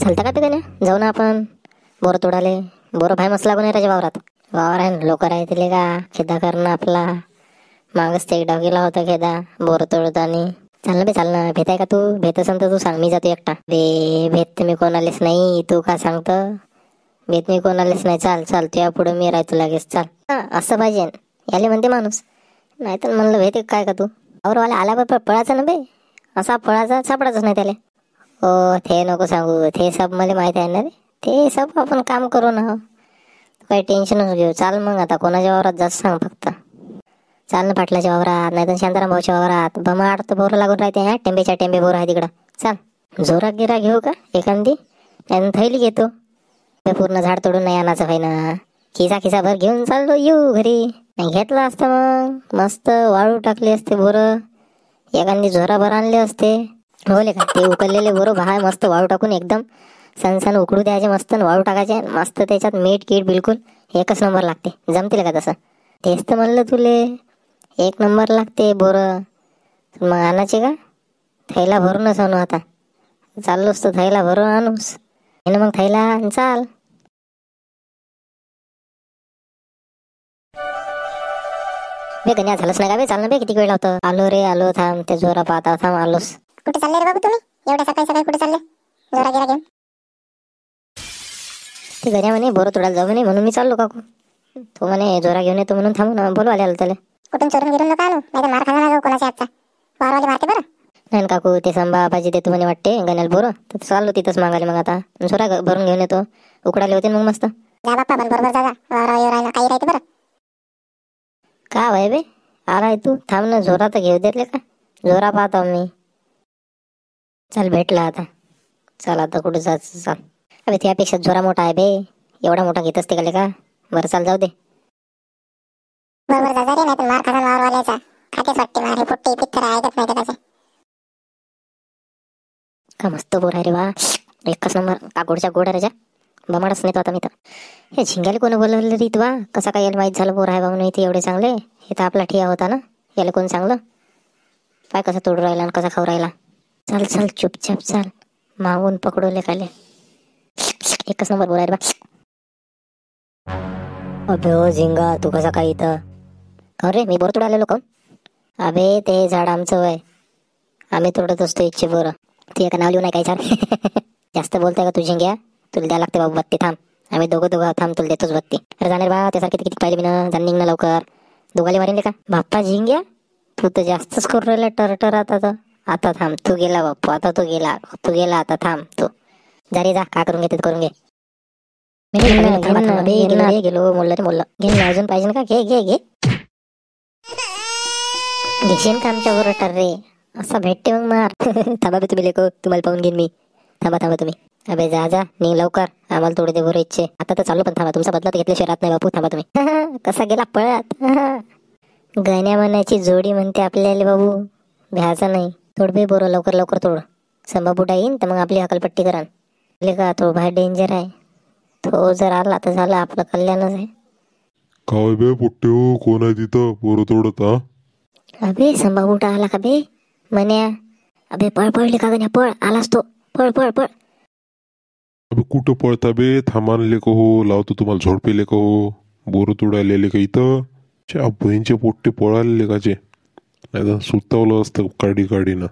चालतं का ते जाऊ ना आपण बोर तोडाले. बोर भाई मस्त लागून त्याच्या वावरात. वावर आहे लोक राहतील का खेदा करणं आपला. मागच ते डाव गेला होता खेदा बोर तोडतानी. चाल ना बे चाल ना. भेट आहे का तू? भेट असेल तर तू सांग मी जातो एकटा. बे भेट मी कोणालेच नाही. तू का सांगत? भेट मी कोणालेच नाही. चाल चाल तुया पुढे मी राहतो लगेच. चाल असं पाहिजे याले म्हणते माणूस. नाही तर म्हणलं भेटे काय का तू? वाला आला बा पळाचा ना बे. असा पळाचा सापडायच नाही त्याला. हो ते नको सांगू. ते सब मला माहिती आहे ना रे. ते सब आपण काम करू ना. काही टेन्शनच घेऊ. चाल मग आता कोणाच्या वावरात जास्त सांग फक्त. चाल ना पाटलाच्या वावरात नाही तर शांताराम भाऊच्या वावरात. बमाड तर बोर लागून राहते. ह्या टेंबेच्या टेंबे बोर आहे तिकडं. चाल जोरा गिरा घेऊ का एखादी? त्यानं थैली घेतो. पूर्ण झाड तोडून नाही आणायचं भाई ना. खिसा खिसा भर घेऊन चाललो येऊ घरी. नाही घेतलं असतं मग मस्त वाळू टाकले असते बोर. एखादी झोरा भर आणले असते. होले का ते उकळलेले बोर बाहेर मस्त वाळू टाकून एकदम सण उकडू द्यायचे मस्त. वाळू टाकायचे मस्त. त्याच्यात मीठ कीड बिलकुल एकच नंबर लागते. जमतील का तसं? तेच तर म्हणलं तुले एक नंबर लागते बोर. मग आणायचे का? थैला भरूनच आणू आता. चाललोच तर थैला भरून आणूस. मग थैला चाल. बे गण्या झालंच नाही का बे? चाल ना बे. किती वेळ लावतं? आलो रे आलो. थांब ते जोरा पाहता. थांब आलोस. कुठे चालले रे बाबू तुम्ही एवढ्या सकाळी सकाळी? कुठे चालले जोरा गिरा घेऊन? ते गण्या म्हणे बोर तोडायला जाऊ म्हणे म्हणून मी चाललो काकू. तो म्हणे जोरा घेऊन येतो म्हणून थांबू ना. बोलू आले त्याला. कुठून चोरून गिरून नका आणू नाही तर मार खाणार जाऊ कोणाच्या हातचा. वारवाले मारते बरं. नाही काकू ते संभा भाजी देतो म्हणे वाटते गण्याला बोर. तर चाललो तिथंच मागायला. मग आता जोरा भरून घेऊन येतो. उकडाले होते मग मस्त. जा बाप्पा पण बरोबर जा वावरायला काही राहते बरं. का भाई बे आलाय तू? थांब ना. जोरा तर घेऊ देतले का? जोरा पाहतो मी. चल भेटला आता. चल आता कुठे जायचं? चाल. अबे त्यापेक्षा जोरा मोठा आहे बे. एवढा मोठा घेत असते का? बरं चाल जाऊ दे. बरोबर जा रे नाही तर मार खाणार वावरवाल्याचा. खातेच वाटते मार. हे पुट्टी पित्तर ऐकत नाही त्याचे. का मस्त बोर आहे रे वा. एकच नंबर. काकोडच्या गोड आहे बमाडच नाही तो आता मी तर. हे झिंग्याला कोणी बोलवलं रीत वा? कसा काय याला माहीत झालं बोर आहे बाबा? नाही ते एवढे चांगले. हे तर आपला ठिया होता ना. याला कोण सांगलं? काय कसं तोडू राहिला आणि कसा खाऊ राहिला. चाल चाल चुपचाप चाल. मागून पकडवले खाले. एकच नंबर बोर आहे रे बा. अबे हो झिंगा तू कसा काय इथं? का रे मी बोर तोडायला कोण? अबे ते झाड आमचं वय. आम्ही तोडत असतो इच्छे बोर. ती एका नाव लिहून नाही काय झाड. जास्त बोलताय का तू झिंग्या? तुला द्या लागते बाबू बत्ती. थांब आम्ही दोघं थांब तुला देतोच बत्ती. अरे जाणार बा त्यासारखे किती पाहिले बिना. जाण निघ ना लवकर. दोघाले मारीन का बाप्पा झिंग्या? तू तर जास्तच करू राहिला टरटर आता तर. आता थांब तू गेला बाप्पू. आता तू गेला आता थांब तू. जा रे जा. काय करून घेते करून घे. गेलो मोल्ल रे मोल्ल. घे ना अजून पाहिजे का? घे घे घे. घेशील का आमच्या बरोबर टर रे? असा भेटते मग मार. थांबा बे तुम्ही लेको. तुम्हाला पाहून घेईन मी. थांबा तुम्ही. अबे जा जा निघ लवकर. आम्हाला थोडे दे बरं इच्छे. आता तर चालू पण थांबा. तुमचा बदला तर घेतल्याशिवाय राहत नाही बापू. थांबा तुम्ही. कसा गेला पळत. गण्या मनाची जोडी म्हणते आपल्याला बाबू. भ्यायचा नाही. तोड बे बोर लवकर लवकर तोड. संभा बुडा येईन तर मग आपली हकलपट्टी करान. का तो बाहेर डेंजर आहे. तो जर आला तर झालं आपलं कल्याणच आहे. काय बे पोट्टे हो? कोण आहे तिथं बोर तोडत? हा अबे संभा बुटा आला का बे? म्हण्या अबे पळ पळले का गण्या? पळ आलास तो. पळ पळ पळ. अबे कुठं पळता बे? थांबान लेको हो. लावतो तुम्हाला झोडपे लेको हो. बोर तोडायला का इथं? च्या बहीणचे पोट्टे पळाले का जे? नाही तर सुतावलं असतं काडीनं.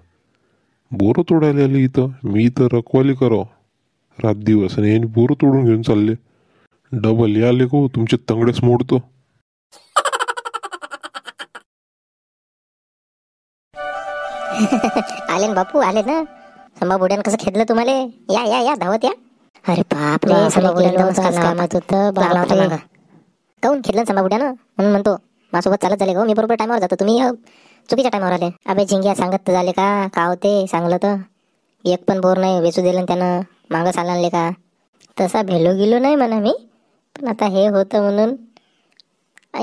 बोर तोडायला आले इथं. मी तर रखवाली करावं रात दिवस आणि यांनी बोर तोडून घेऊन चालले. डबल या लेको तुमचे तंगडेच मोडतो. आले ना बापू आले ना. संभा बुड्यानं कसं खेदलं तुम्हाला? या या या धावत या. अरे बाप रे संभा बुड्यानं कामात होतं. काऊन खेदलं संभा बुड्यानं? म्हणून म्हणतो माझ्यासोबत चालत झाले गो. मी बरोबर टायमावर जातो. तुम्ही चुकीच्या टायमावर आले. अबे झिंग्या सांगत झाले का होते? सांगलं तर एक पण बोर नाही वेचू दिलं त्यानं. मागं साला आणले का? तसा भेलो गेलो नाही म्हणा मी. पण आता हे होतं म्हणून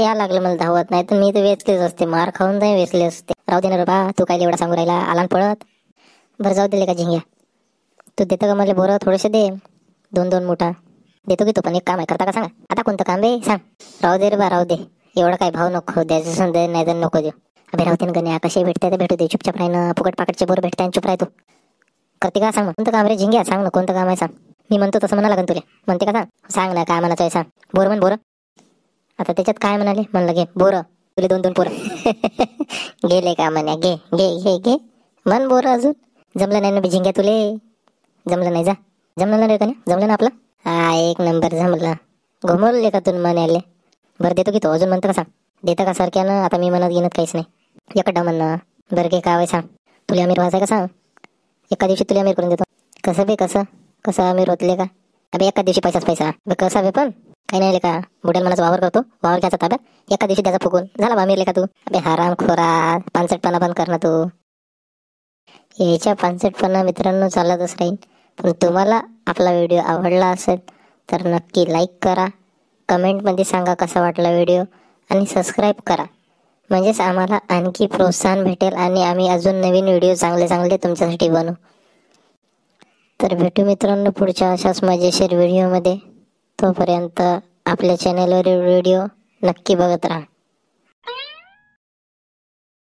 या लागलं मला धावत. नाही तर मी तर वेचलेच असते. मार खाऊन नाही वेचले असते. राहू दे ना रे बा. तू काय एवढा सांगू राहिला? आला पळत. बरं जाऊ दिले का झिंग्या? तू देतो का मला बोर? थोडेसे दे. 2-2 मुठा देतो की. तो पण एक काम आहे करता का सांगा? आता कोणतं काम बे सांग? राहू दे रे बा राहू दे. एवढा काय भाव नको द्यायचं संदे नाही तर नको देऊ. अबे राहू दे ना गण्या. कसे भेटते ते भेटू दे. चुपचाप राही ना. फुकट पाकटचे बोर भेटते आणि चुप राह तू. करते का सांग? कोणतं काम रे झिंग्या? सांग ना कोणतं काम आहे सांग. मी म्हणतो तसं म्हणा लागेल तुला. म्हणते का सांग ना काय म्हणायचं आहे सांग. बोर म्हण बोर. आता त्याच्यात काय म्हणाले म्हणलं घे बोर. तुले 2-2 पोरं गेले का म्हणे. घे घे घे घे म्हण बोर. अजून जमलं नाही ना झिंग्या तुले. जमलं नाही जा. जमलं नाही रे जमलं ना आपलं. हा 1 नंबर जमलं. घुमवले का तुम्ही म्हणाले. बरं देतो की तो अजून म्हणतं का सांग. देतं का सारख्यानं. आता मी म्हणत घेणत काहीच नाही. एकटा म्हणणं बरं घे काय सांग. तुला अमीर व्हायचं का सांग. एका दिवशी तुला अमीर करून देतो. कसं बे कसं अमीर होतले का. अबे एका दिवशी पैसा बे कसा बे पण काही नाही का. बुड्याला मनाचा वावर करतो. वावर घ्यायचा ताब्यात एका दिवशी त्याचा फुकून झाला बा अमीर का तू. अबे हराम खोरा. पानसटपणा बंद कर ना तू. याच्या पानसटपणा मित्रांनो चालतच राहील. पण तुम्हाला आपला व्हिडिओ आवडला असेल तर नक्की लाईक करा. कमेंटमध्ये सांगा कसा वाटला व्हिडिओ. आणि सबस्क्राईब करा. म्हणजेच आम्हाला आणखी प्रोत्साहन भेटेल आणि आम्ही अजून नवीन व्हिडिओ चांगले तुमच्यासाठी बनवू. तर भेटू मित्रांनो पुढच्या अशाच मजेशीर व्हिडिओमध्ये. तोपर्यंत आपल्या चॅनलवरील व्हिडिओ नक्की बघत राहा.